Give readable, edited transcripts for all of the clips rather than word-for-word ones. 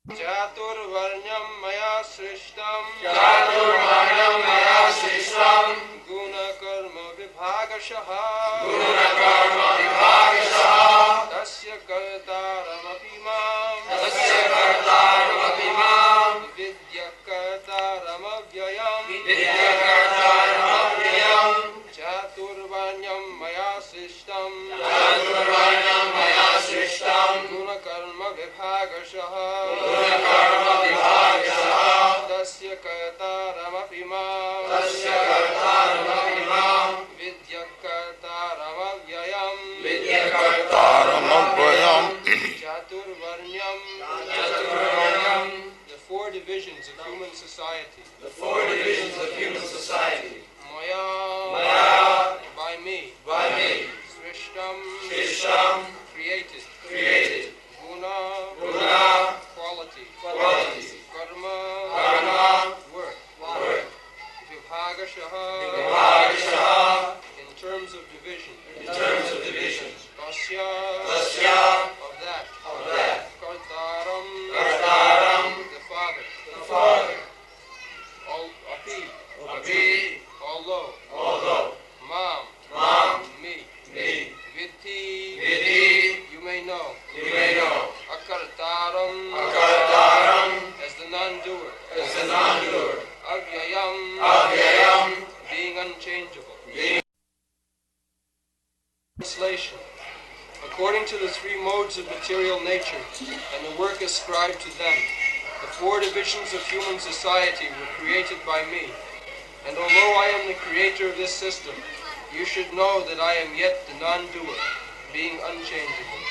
Chaturvarnyam maya srishtam guna karma vibhagashaha tasya kartaramaphi mam vidya kartaramavyayam Chaturvarnyam maya srishtam guna karma vibhagashaha tasya kartaramaphi mam vidya kartaramavyayam Chaturvarnyam, the four divisions of human society. Maya, by me. Srishtam, created. Guna, quality. Karma, work. Vibhagashaha, in terms of division. Tasya, of that. Kartaram, the father. Api, although. Mam, me. Vidhi, you may know. Akartaram, as the non-doer. Avyayam, being unchangeable. Translation. According to the three modes of material nature and the work ascribed to them, the four divisions of human society were created by me. And although I am the creator of this system, you should know that I am yet the non-doer, being unchangeable.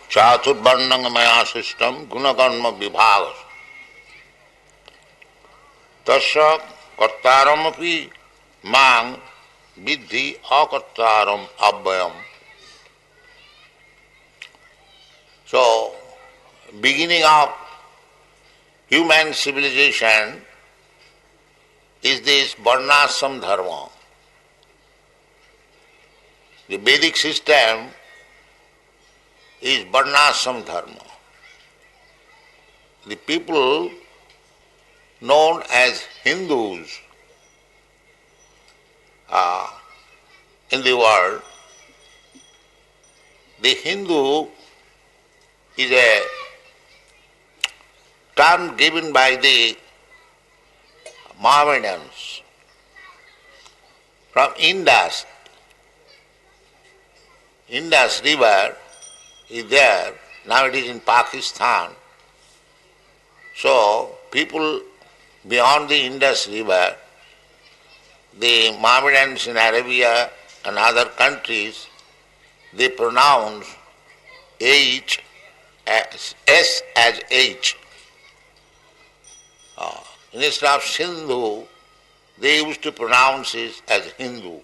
Chaturvarnang maya system gunakarma vibhagas tasya kartaramapi mang vidhi akartaram abhyam. So, beginning of human civilization is this varnashram dharma. The Vedic system is varnashram dharma. The people known as Hindus in the world, the Hindu is a term given by the Mohammedans from Indus. Indus river is there, now it is in Pakistan. So people beyond the Indus river, the Mohammedans in Arabia and other countries, they pronounce H as S as H. Instead of Sindhu, they used to pronounce it as Hindu.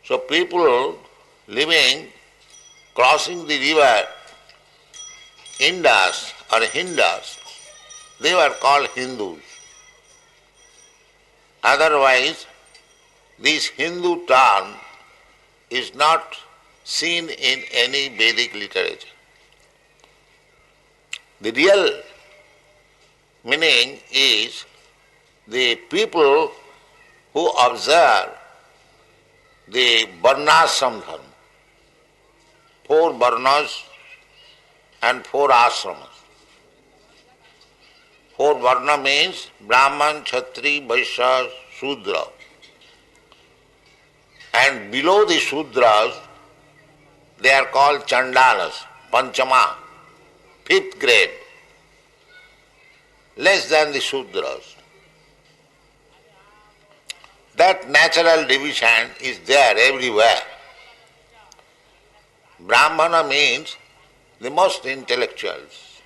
So people living, crossing the river Indus or Hindus, they were called Hindus. Otherwise, this Hindu term is not seen in any Vedic literature. The real meaning is the people who observe the varnashram dharma, 4 varnas and 4 ashramas. 4 varna means Brahman, Kshatri, Vaishya, Shudra. And below the Shudras, they are called Chandalas, Panchama, 5th grade, less than the Shudras. That natural division is there everywhere. Brahmana means the most intellectuals,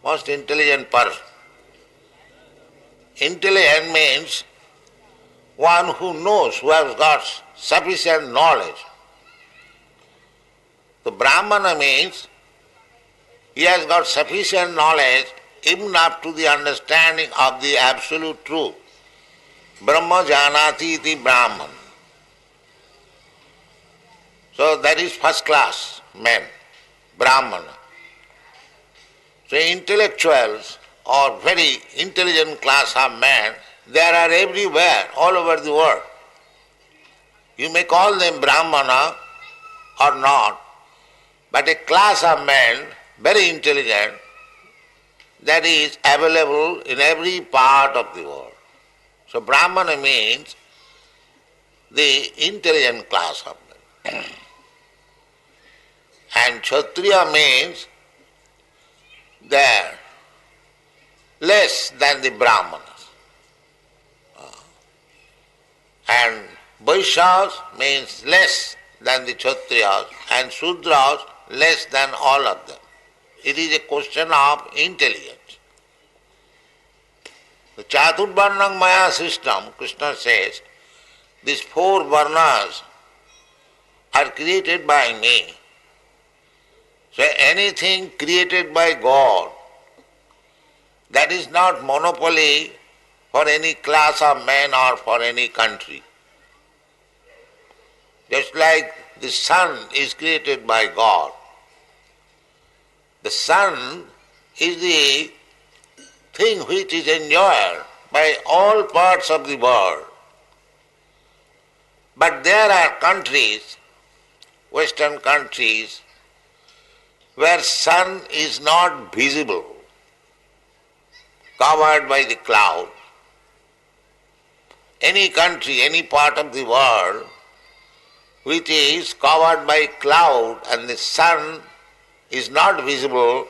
most intelligent person. Intelligent means one who knows, who has got sufficient knowledge. The Brahmana means he has got sufficient knowledge even up to the understanding of the absolute truth. Brahma janati iti Brahman. So that is first class men, Brahmana. So intellectuals or very intelligent class of men, they are everywhere, all over the world. You may call them Brahmana or not, but a class of men, very intelligent, that is available in every part of the world. So Brahmana means the intelligent class of men. And Kshatriya means they are less than the Brahmanas. And Vaishyas means less than the Kshatriyas, and Sudras less than all of them. It is a question of intelligence. The Chaturvarnam Maya system, Krishna says, these four varnas are created by me. So anything created by God, that is not monopoly for any class of men or for any country. Just like the sun is created by God. The sun is the thing which is enjoyed by all parts of the world. But there are countries, Western countries, where sun is not visible, covered by the cloud. Any country, any part of the world which is covered by cloud and the sun is not visible,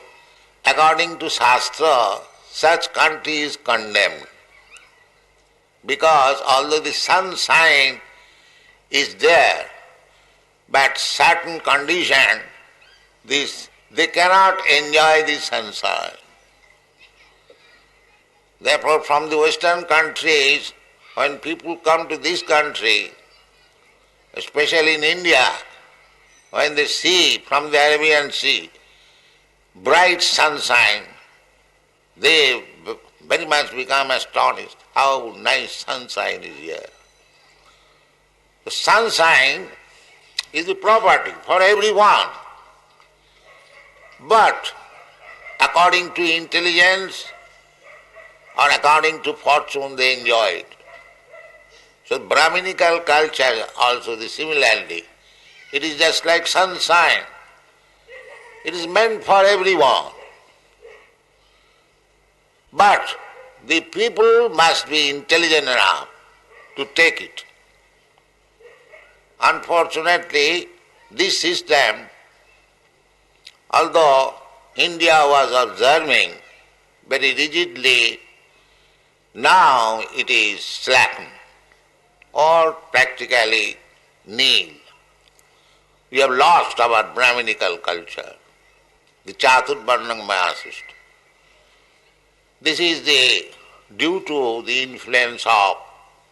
according to Shastra, such country is condemned. Because although the sunshine is there, but certain condition, they cannot enjoy the sunshine. Therefore, from the Western countries, when people come to this country, especially in India, when they see from the Arabian Sea bright sunshine, they very much become astonished how nice sunshine is here. The sunshine is the property for everyone, but according to intelligence or according to fortune they enjoy it. So Brahminical culture also the similarly. It is just like sunshine. It is meant for everyone. But the people must be intelligent enough to take it. Unfortunately, this system, although India was observing very rigidly, now it is slackened or practically nil. We have lost our Brahminical culture, the Chaturvarnam Maya system. This is due to the influence of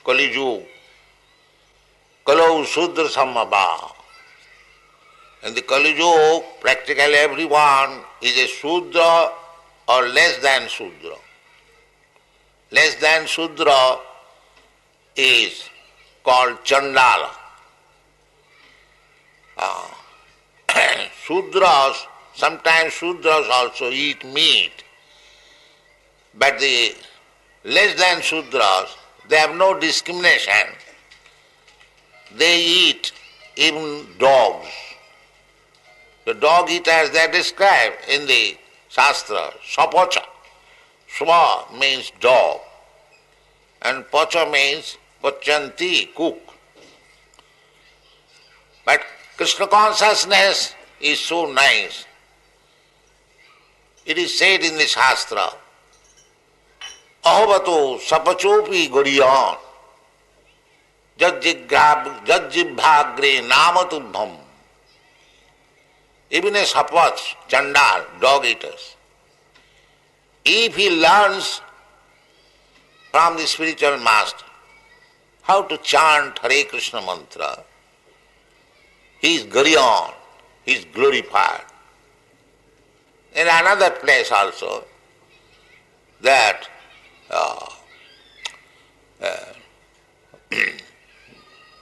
Kali Yuga, Kalau Sudra Samabha. In the Kali Yuga, practically everyone is a Sudra or less than Sudra. Less than Sudra is called Chandala. Sudras, sometimes Sudras also eat meat, but the less than Sudras, they have no discrimination. They eat even dogs. The dog eaters, they are described in the Shastra, Sapacha. Swa means dog, and Pacha means Pachanti, cook. But Krishna consciousness is so nice. It is said in the Shastra, Ahavato sapachopi goriyan jajjibhagre namatubham. Even a sapach, chandal, dog eaters, if he learns from the spiritual master how to chant Hare Krishna mantra, he is goriyan, he is glorified. In another place also, that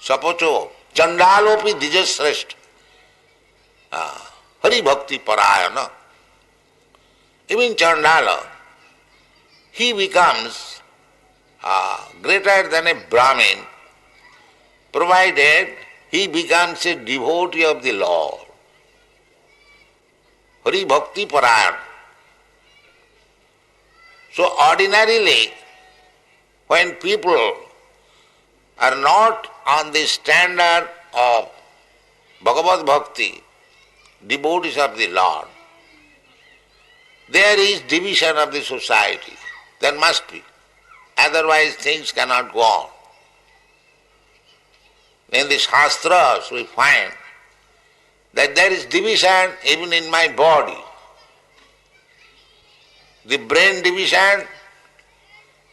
sapacho, chandalopi dijasreshta, Hari Bhakti Parayana. Even Chandala, he becomes greater than a Brahmin, provided he becomes a devotee of the Lord. Hari Bhakti Parayana. So ordinarily, when people are not on the standard of Bhagavad Bhakti, devotees of the Lord, there is division of the society. There must be. Otherwise things cannot go on. In the Shastras we find that there is division even in my body. The brain division,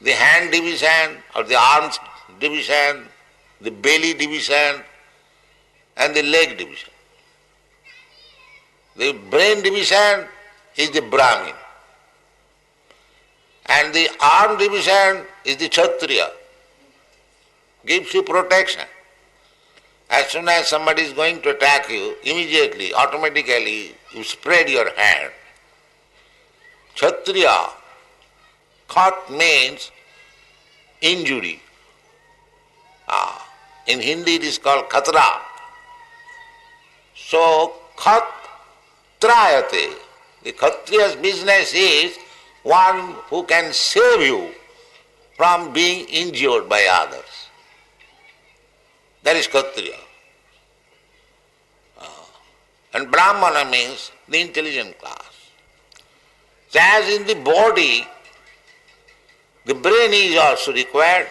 the hand division, or the arms division, the belly division, and the leg division. The brain division is the Brahmin, and the arm division is the Kshatriya. Gives you protection. As soon as somebody is going to attack you, immediately, automatically, you spread your hand. Kshatriya, khat means injury. In Hindi it is called khatra. So, khat trayate. The Kshatriya's business is one who can save you from being injured by others. That is Kshatriya. And Brahmana means the intelligent class. So as in the body, the brain is also required,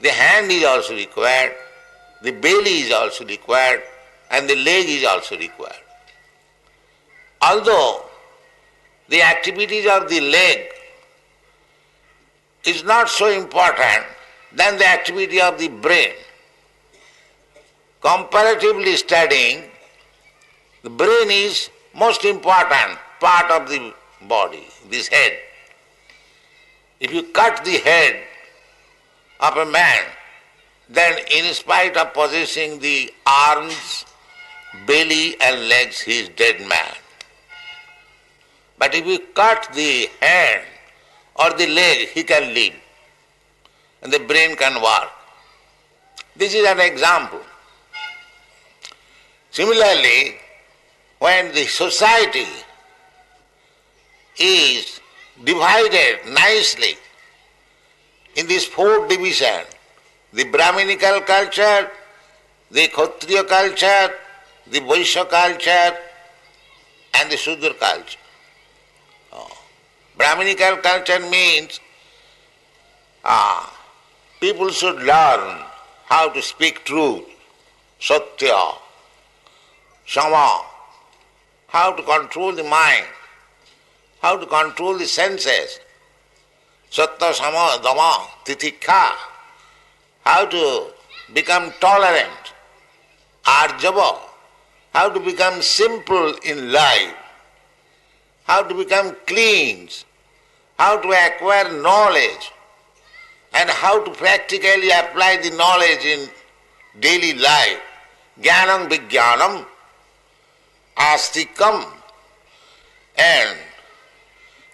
the hand is also required, the belly is also required, and the leg is also required. Although the activities of the leg is not so important than the activity of the brain. Comparatively studying, the brain is most important part of the body, this head. If you cut the head of a man, then in spite of possessing the arms, belly and legs, he is dead man. But if you cut the hand or the leg, he can live, and the brain can work. This is an example. Similarly, when the society is divided nicely in this fourth division, the Brahminical culture, the Kshatriya culture, the Vaishya culture, and the Shudra culture. Brahminical culture means people should learn how to speak truth, satya, shama, how to control the mind, how to control the senses, sattva, sama, dama, titikha, how to become tolerant, arjava, how to become simple in life, how to become clean, how to acquire knowledge, and how to practically apply the knowledge in daily life. Jnanam vijnanam, astikam, and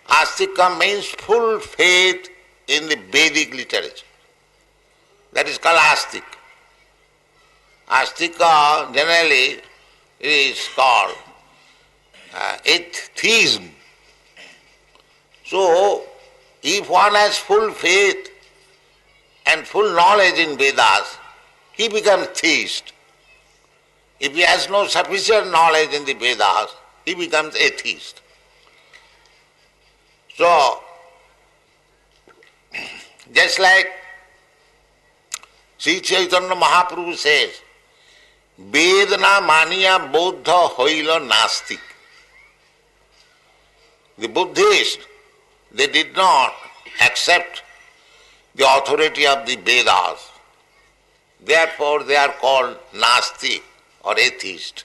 astikam means full faith in the Vedic literature. That is called astik. Astika generally is called atheism. So, if one has full faith and full knowledge in Vedas, he becomes theist. If he has no sufficient knowledge in the Vedas, he becomes atheist. So, just like Sri Chaitanya Mahaprabhu says, Vedana maniya bodha hoila nastik. The Buddhists, they did not accept the authority of the Vedas. Therefore they are called Nasti or atheist.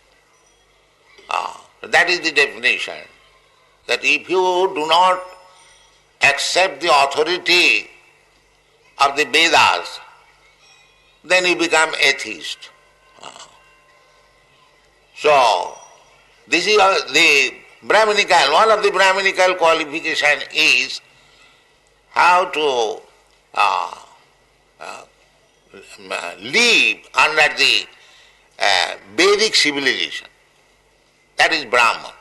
That is the definition. That if you do not accept the authority of the Vedas, then you become atheist. So, this is the Brahminical, one of the Brahminical qualification is how to live under the Vedic civilization. That is Brahman.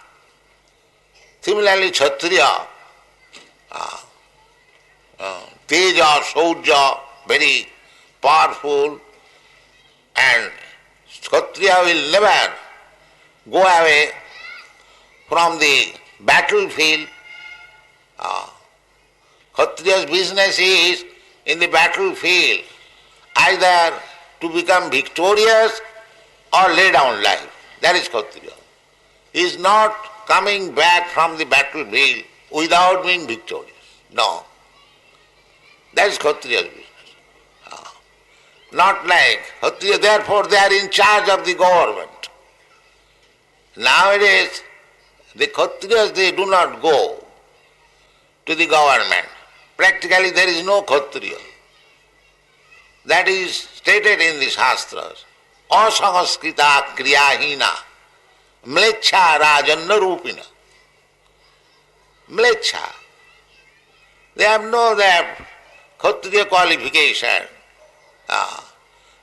Similarly, Kshatriya, Teja, Saurya, very powerful, and Kshatriya will never go away from the battlefield. Kshatriya's business is in the battlefield either to become victorious or lay down life. That is Kshatriya. He is not coming back from the battlefield without being victorious. No. That is Kshatriya's business. Not like Kshatriya, therefore they are in charge of the government. Nowadays, the Kshatriyas, they do not go to the government. Practically there is no Kshatriya. That is stated in the Shastras. Asangaskrita kriyahina mlecha rajanna rupina. Mlecha. They have no that Kshatriya qualification.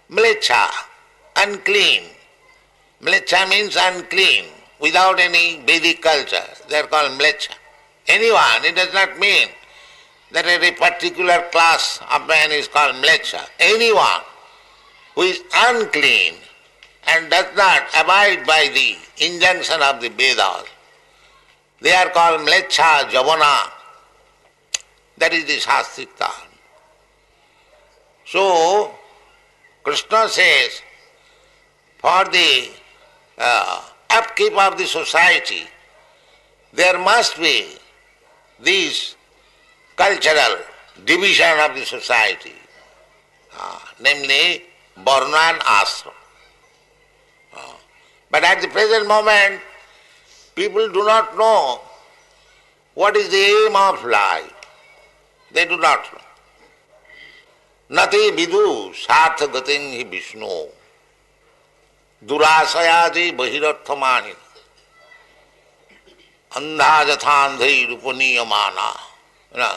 Mlecha, unclean. Mlecha means unclean, without any Vedic culture. They are called mlecha. Anyone, it does not mean that a particular class of man is called mlecha. Anyone who is unclean and does not abide by the injunction of the Vedas, they are called mlecha javana. That is the Shastric term. So, Krishna says, for the upkeep of the society, there must be this cultural division of the society, namely Varna and Ashram. But at the present moment, people do not know what is the aim of life. They do not know. Nati vidu sartha gating hi Vishnu durasayadi bahirarthamani andha jathandhai rupaniyamana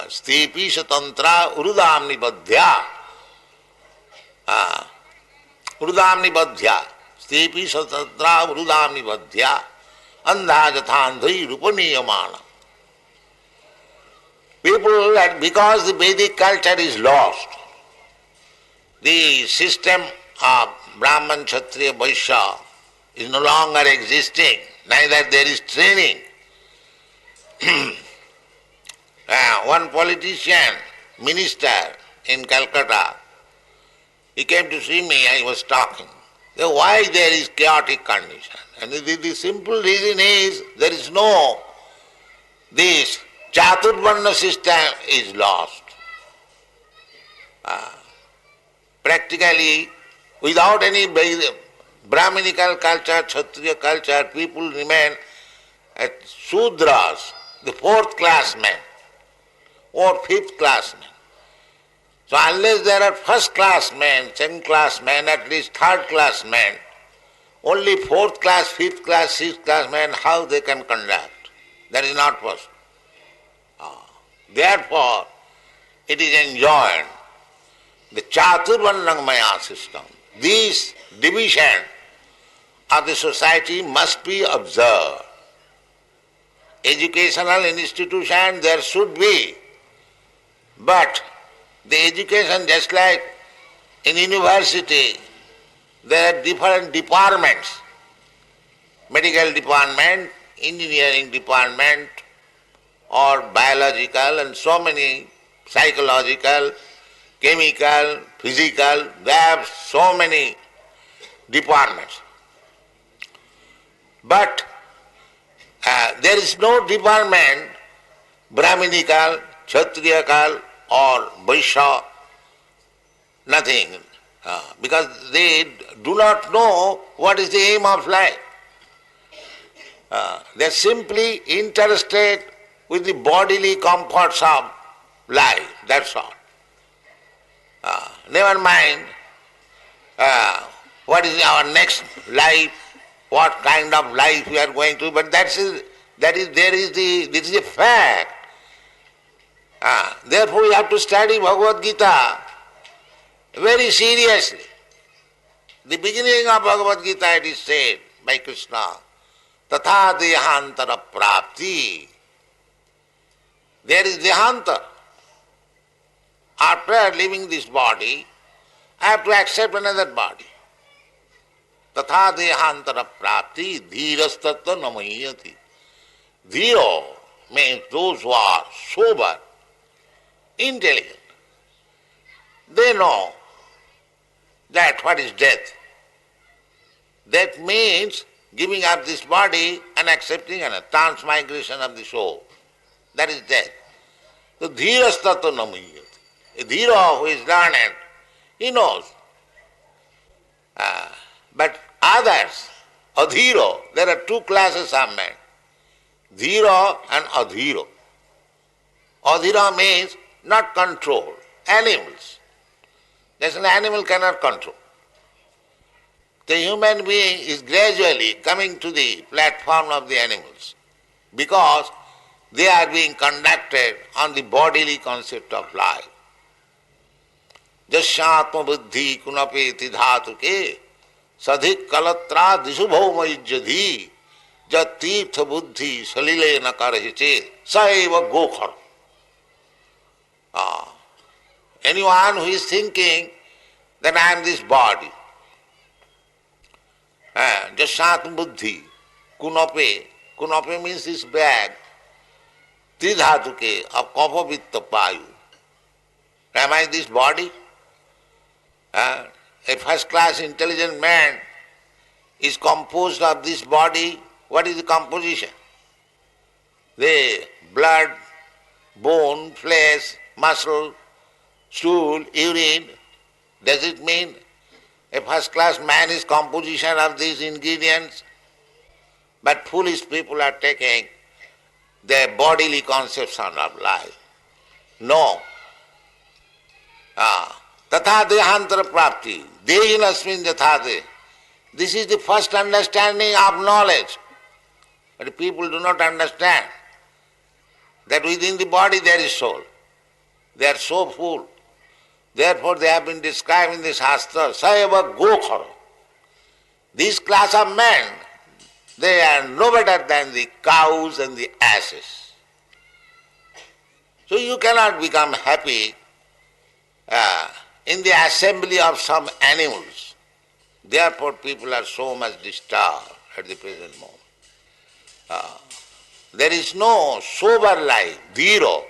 stepi satantra urudamni badhya urudamni badhya stepi satantra urudamni badhya andha jathandhai rupaniyamana. People, because the Vedic culture is lost, the system of Brahman, Kshatriya, Vaishya is no longer existing, neither there is training. One politician, minister in Calcutta, he came to see me, I was talking. So why there is chaotic condition? And the simple reason is there is no, this Chaturvarna system is lost. Practically, without any Brahminical culture, Kshatriya culture, people remain as Sudras, the fourth class men or fifth class men. So unless there are first class men, second class men, at least third class men, only fourth class, fifth class, sixth class men, how they can conduct? That is not possible. Therefore, it is enjoined, the Chaturvarnamaya system. This division of the society must be observed. Educational institution there should be, but the education, just like in university, there are different departments, medical department, engineering department, or biological, and so many psychological, chemical, physical, they have so many departments. But there is no department, Brahminical, Kshatriyakal or Vaishya, nothing, because they do not know what is the aim of life. They are simply interested with the bodily comforts of life, that's all. Never mind what is our next life, what kind of life we are going to, but this is a fact. Therefore we have to study Bhagavad Gita very seriously. The beginning of Bhagavad Gita it is said by Krishna, Tatha dehantara prapti. There is dehantara. After leaving this body, I have to accept another body. Tatha dehantara prapti dhirastattva namayati. Dhiro means those who are sober, intelligent. They know that what is death. Death means giving up this body and accepting a transmigration of the soul. That is death. So dhirastattva namayati. A dhira who is learned, he knows. But others, adhiro, there are two classes of men. Dhira and adhiro. Adhira means not control. Animals. There's an animal cannot control. The human being is gradually coming to the platform of the animals because they are being conducted on the bodily concept of life. Jasyatma buddhi kunapeti dhatuke sadhik kalatra disubho mayujjadhi jat tirtha buddhi salile nakarahiche saeva gokhar. Anyone who is thinking that I am this body, Jasyatma buddhi kunape means this bag, tridhatuke of kapha vitta payu. Am I this body? A first-class intelligent man is composed of this body. What is the composition? The blood, bone, flesh, muscle, stool, urine. Does it mean a first-class man is composition of these ingredients? But foolish people are taking their bodily conception of life. No. Tatha dehantara prapti, dehinasmin jathade. This is the first understanding of knowledge. But people do not understand that within the body there is soul. They are so full. Therefore they have been described in the Shastra, Sayava Gokhara. This class of men, they are no better than the cows and the asses. So you cannot become happy in the assembly of some animals. Therefore people are so much disturbed at the present moment. There is no sober life, zero.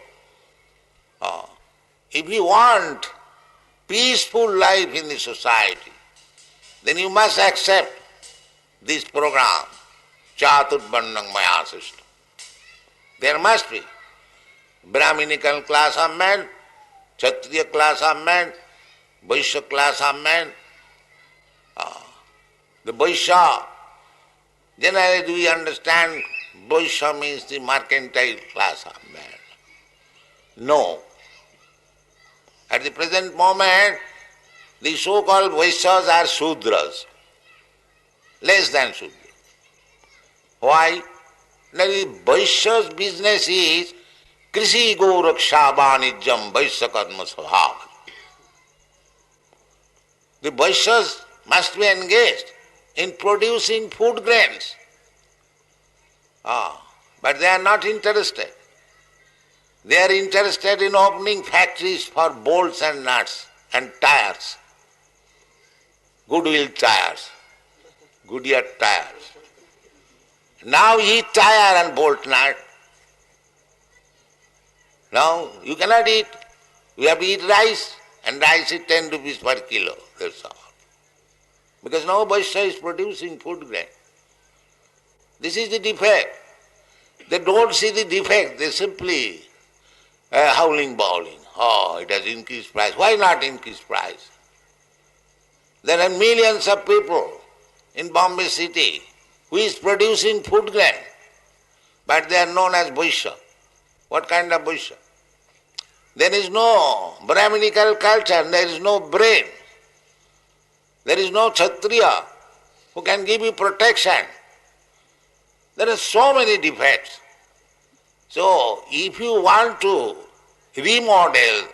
If you want peaceful life in the society, then you must accept this program, Chaturvarnam Maya system. There must be Brahminical class of men, Kshatriya class of men, Vaishya class of men. The Vaishya, generally do we understand Vaishya means the mercantile class of men? No. At the present moment, the so-called Vaishyas are Shudras, less than Shudras. Why? The Vaishya's business is Krishi Goraksha Vanijam Vaishya Karma Svabha. The Vaishyas must be engaged in producing food grains. But they are not interested. They are interested in opening factories for bolts and nuts and tires. Goodwill tires, Goodyear tires. Now eat tire and bolt nut. Now you cannot eat. You have to eat rice, and rice is 10 rupees per kilo. That's all. Because now Vaishya is producing food grain. This is the defect. They don't see the defect. They simply howling, bawling. Oh, it has increased price. Why not increase price? There are millions of people in Bombay city who is producing food grain, but they are known as Vaishya. What kind of Vaishya? There is no Brahminical culture, there is no brain. There is no Kshatriya who can give you protection. There are so many defects. So, if you want to remodel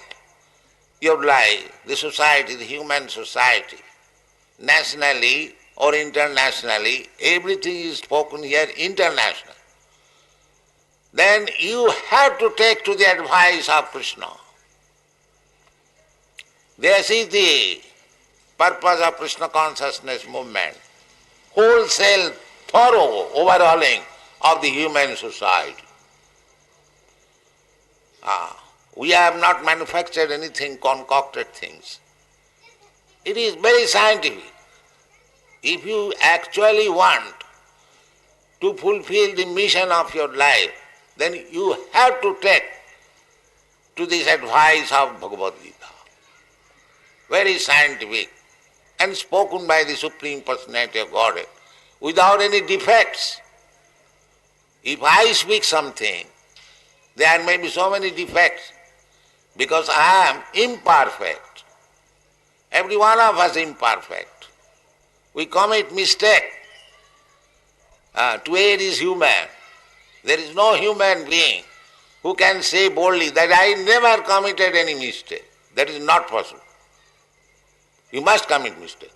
your life, the society, the human society, nationally or internationally, everything is spoken here international, then you have to take to the advice of Krishna. This is the purpose of Krishna consciousness movement, wholesale, thorough overhauling of the human society. We have not manufactured anything, concocted things. It is very scientific. If you actually want to fulfill the mission of your life, then you have to take to this advice of Bhagavad Gita. Very scientific and spoken by the Supreme Personality of Godhead without any defects. If I speak something, there may be so many defects because I am imperfect. Every one of us is imperfect. We commit mistake. To err is human. There is no human being who can say boldly that I never committed any mistake. That is not possible. You must commit mistake.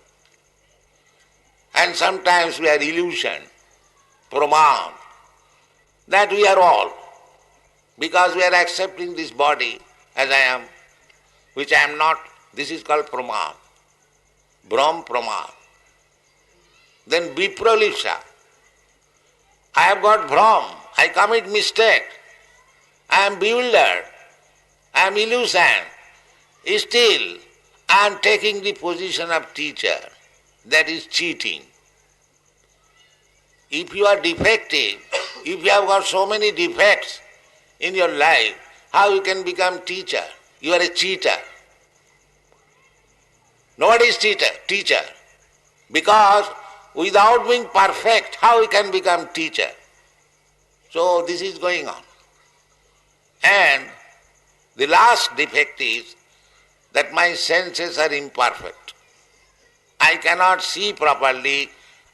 And sometimes we are illusioned, pramān, that we are all, because we are accepting this body as I am, which I am not. This is called pramān, Brahm pramān. Then vipralipsa. I have got Brahm, I commit mistake, I am bewildered, I am illusioned. Still, I am taking the position of teacher. That is cheating. If you are defective, if you have got so many defects in your life, how you can become teacher? You are a cheater. Nobody is teacher. Because without being perfect, how you can become teacher? So this is going on. And the last defect is that my senses are imperfect. I cannot see properly,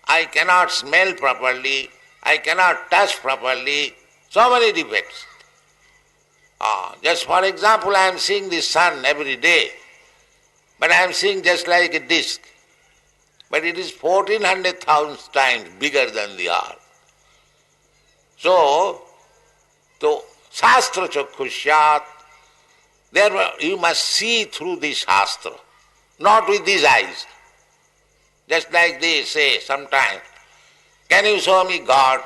I cannot smell properly, I cannot touch properly, so many defects. Just for example, I am seeing the sun every day, but I am seeing just like a disc. But it is 1400,000 times bigger than the earth. So Shastra Chakkhusyat, there you must see through the Shastra, not with these eyes. Just like they say sometimes, can you show me God?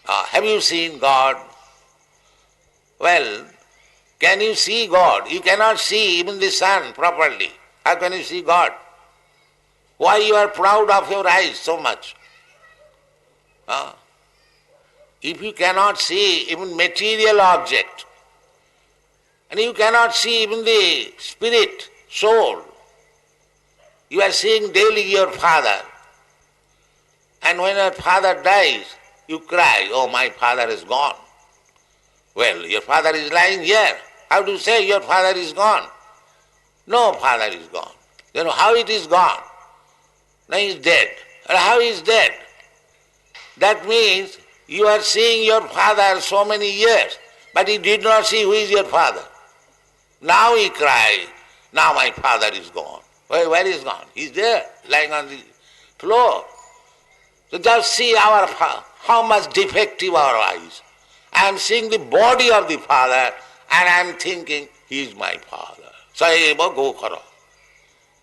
Have you seen God? Well, can you see God? You cannot see even the sun properly. How can you see God? Why you are proud of your eyes so much? If you cannot see even material object, and you cannot see even the spirit, soul, you are seeing daily your father, and when your father dies, you cry, oh, my father is gone. Well, your father is lying here. How do you say your father is gone? No father is gone. You know how it is gone? Now he is dead. And how he is dead? That means you are seeing your father so many years, but he did not see who is your father. Now he cries, now my father is gone. Where is gone? He is there, lying on the floor. So just see how much defective our eyes. I am seeing the body of the father and I am thinking, he is my father. Saiva Gokhara.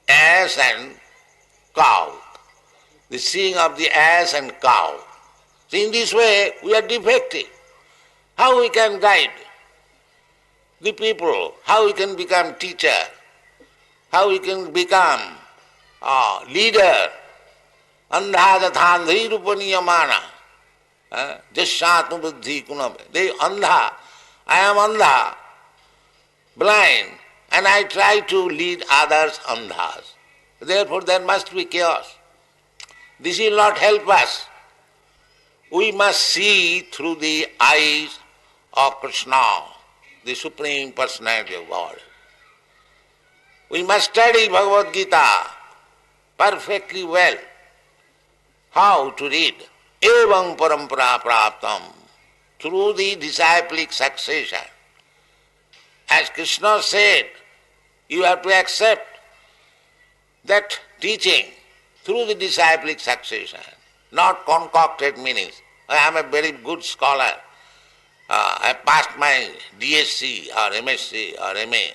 Ass and cow. The seeing of the ass and cow. So in this way, we are defective. How we can guide the people? How we can become teacher? How we can become leader? Andha dathandhi rupaniyamana. Jashatma buddhi kunam. They andha. I am andha, blind, and I try to lead others andhas. Therefore there must be chaos. This will not help us. We must see through the eyes of Krishna, the Supreme Personality of God. We must study Bhagavad Gita perfectly well how to read. Evam parampara praptam, through the disciplic succession. As Krishna said, you have to accept that teaching through the disciplic succession, not concocted meanings. I am a very good scholar. I passed my DSc or MSc or MA.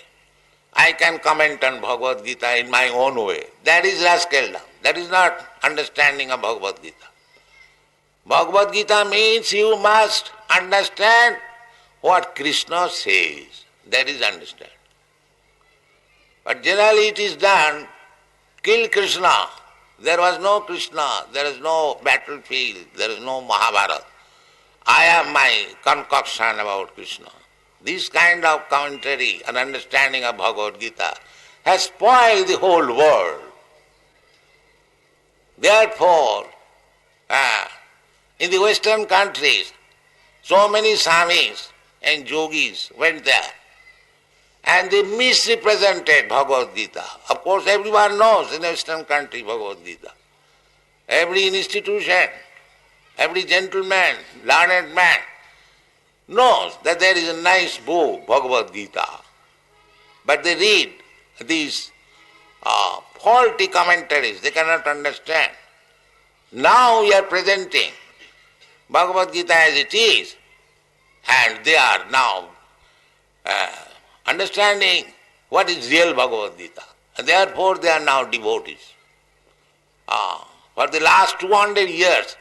I can comment on Bhagavad Gita in my own way. That is rascaldom. That is not understanding of Bhagavad Gita. Bhagavad Gita means you must understand what Krishna says. That is understand. But generally it is done, kill Krishna. There was no Krishna, there is no battlefield, there is no Mahabharata. I have my concoction about Krishna. This kind of commentary and understanding of Bhagavad Gita has spoiled the whole world. Therefore, in the Western countries, so many Swamis and Yogis went there and they misrepresented Bhagavad Gita. Of course, everyone knows in Western country Bhagavad Gita. Every institution, every gentleman, learned man knows that there is a nice book, Bhagavad Gita. But they read these faulty commentaries, they cannot understand. Now we are presenting Bhagavad Gita as it is, and they are now understanding what is real Bhagavad Gita. And therefore they are now devotees. For the last 200 years,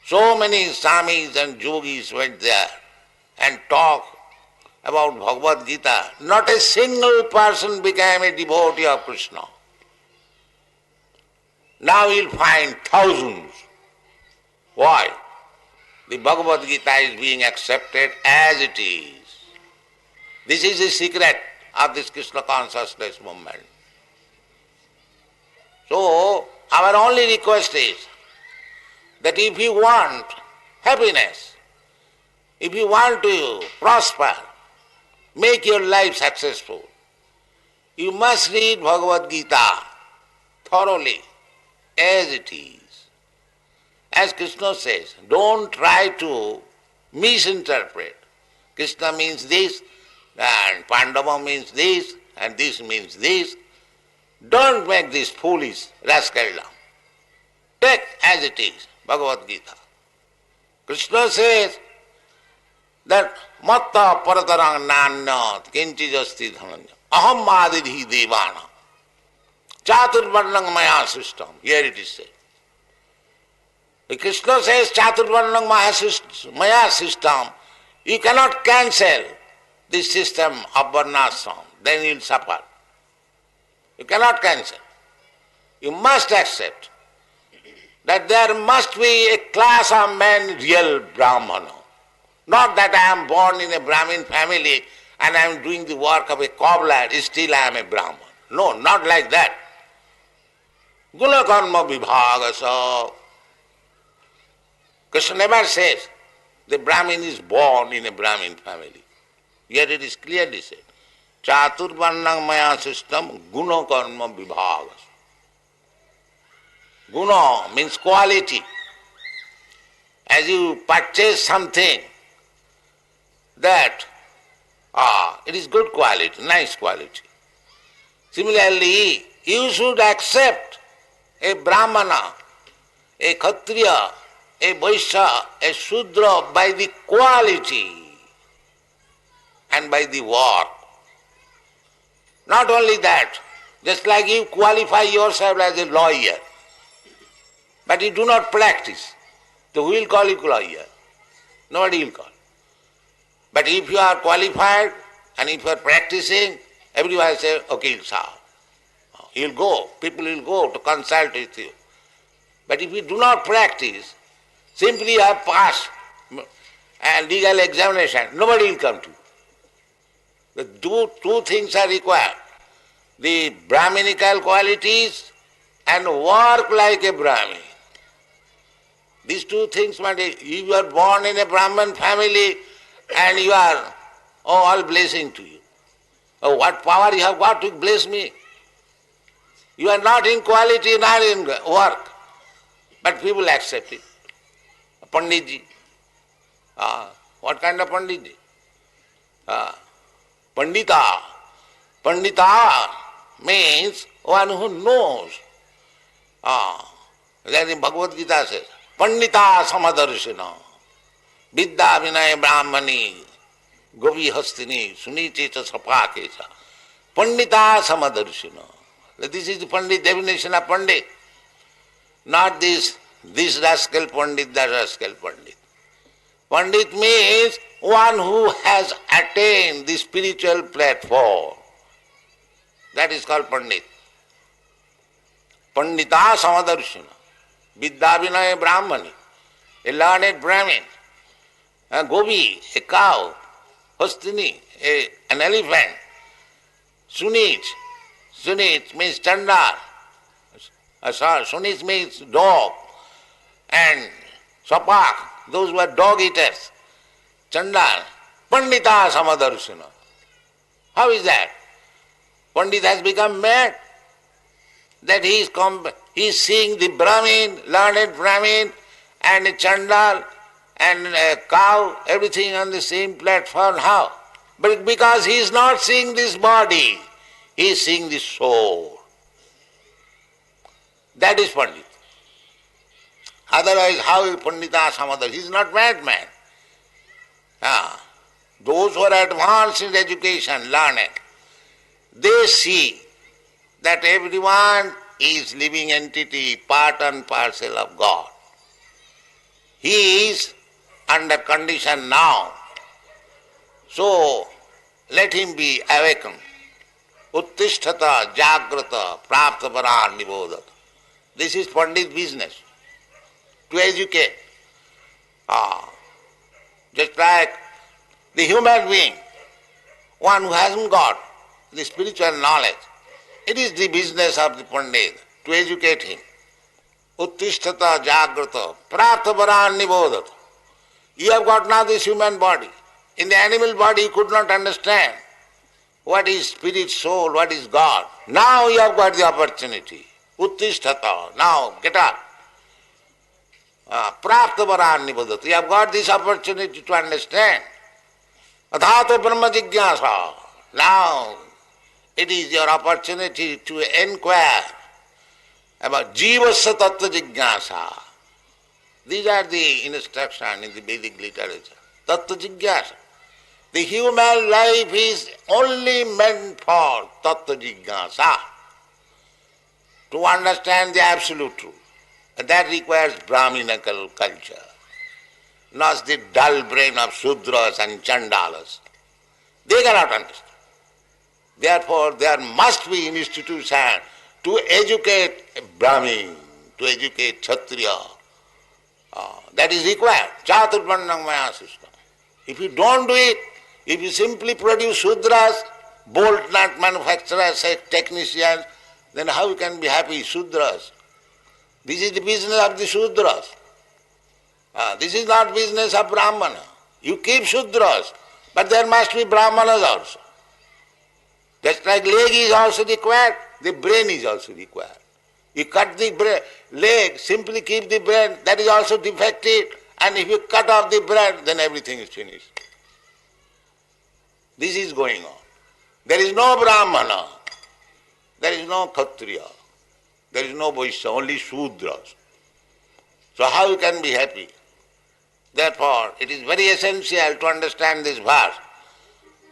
so many Swamis and Yogis went there and talked about Bhagavad Gita. Not a single person became a devotee of Krishna. Now you'll find thousands. Why? The Bhagavad Gita is being accepted as it is. This is the secret of this Krishna consciousness movement. So, our only request is that if you want happiness, if you want to prosper, make your life successful, you must read Bhagavad Gita thoroughly as it is. As Krishna says, don't try to misinterpret. Krishna means this, and Pandava means this, and this means this. Don't make this foolish rascaldom. Take as it is, Bhagavad Gita. Krishna says that matta paratarang nanyat kinchijasti dhananya aham adidhi devana chaturvarnang maya system. Here it is said. Krishna says chaturvarnang maya system. You cannot cancel this system of varnashram, then you will suffer. You cannot cancel. You must accept that there must be a class of men, real Brahmana. Not that I am born in a Brahmin family and I am doing the work of a cobbler, still I am a Brahman. No, not like that. Guna karma vibhagasa. Krishna never says the Brahmin is born in a Brahmin family. Yet it is clearly said, Chaturvarnang maya system guna karma vibhagas. Guna means quality. As you purchase something, that it is good quality, nice quality. Similarly, you should accept a Brahmana, a Kshatriya, a Vaishya, a Shudra by the quality and by the work. Not only that, just like you qualify yourself as a lawyer, but you do not practice, so who will call you lawyer? Nobody will call. But if you are qualified and if you are practicing, everyone will say, okay, sir. You will go, people will go to consult with you. But if you do not practice, simply you have passed a legal examination, nobody will come to you. The two things are required. The Brahminical qualities and work like a Brahmin. These two things, if you are born in a Brahman family and you are, all blessing to you. Oh, what power you have got to bless me? You are not in quality nor in work, but people accept it. Panditji. What kind of Panditji? Pandita. Pandita means one who knows. That in Bhagwat Geeta says, Pandita samadarshina, vidya vinaya brahmani, govi hastini, sunicheta sapakesa. Pandita samadarshina. This is the Pandit definition of Pandit. Not this rascal Pandit, that rascal Pandit. Pandit means one who has attained the spiritual platform. That is called Pandit. Pandita samadarshina. Vidya vinaya brahmani. A learned Brahmin. A gopi, a cow. Hastini, an elephant. Sunich. Sunich means chandal. Sunich means dog. And sapak, those were dog eaters. Chandal. Pandita samadarshana. How is that? Pandit has become mad. That he is seeing the Brahmin, learned Brahmin, and a chandal, and a cow, everything on the same platform. How? But because he is not seeing this body, he is seeing the soul. That is Pandit. Otherwise, how is Pandita Samadhi? He is not madman. Those who are advanced in education, learned, they see that everyone is living entity, part and parcel of God. He is under condition now. So, let him be awakened. Uttishtata, jagrata, praptaparan nibodata. This is Pandit business, to educate. Just like the human being, one who hasn't got the spiritual knowledge, it is the business of the Pandit to educate him. Uttishtata, jagrata, praptaparan nibodata. You have got now this human body. In the animal body you could not understand what is spirit, soul, what is God. Now you have got the opportunity. Uttishtata, now get up. Praptaparan nibodata. You have got this opportunity to understand. Adhato brahma jigyasa. Now it is your opportunity to inquire about jivasya tattva jigyasa. These are the instructions in the Vedic literature. Tattva jigyasa. The human life is only meant for tattva jigyasa, to understand the absolute truth. And that requires Brahminical culture, not the dull brain of Sudras and Chandalas. They cannot understand. Therefore, there must be an institution to educate Brahmin, to educate Kshatriya. That is required. Chaturvarnam maya system. If you don't do it, if you simply produce Sudras, bolt nut manufacturers, technicians, then how you can be happy Sudras? This is the business of the Sudras. This is not business of Brahmana. You keep Sudras, but there must be Brahmanas also. Just like leg is also required, the brain is also required. You cut the leg, simply keep the brain, that is also defective, and if you cut off the brain, then everything is finished. This is going on. There is no Brahmana, there is no Kshatriya, there is no Vaishya, only Shudras. So how you can be happy? Therefore, it is very essential to understand this verse.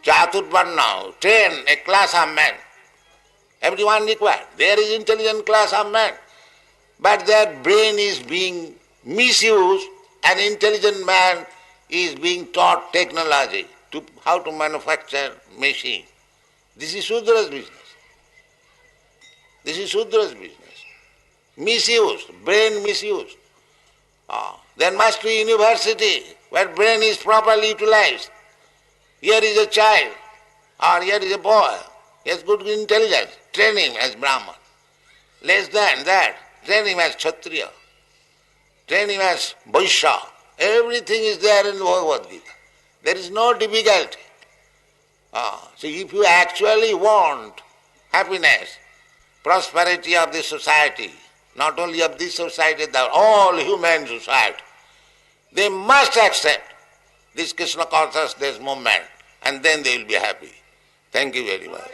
Chaturvarna, train a class of men. Everyone required. There is intelligent class of men, but their brain is being misused, and intelligent man is being taught technology, to how to manufacture machine. This is Sudra's business. This is Sudra's business. Misused, brain misused. There must be university where brain is properly utilized. Here is a child, or here is a boy, he has good intelligence, train him as Brahman. Less than that, train him as Kshatriya, train him as Vaishya. Everything is there in the Bhagavad Gita. There is no difficulty. So if you actually want happiness, prosperity of the society, not only of this society, the all human society. They must accept this Krishna consciousness movement, and then they will be happy. Thank you very much.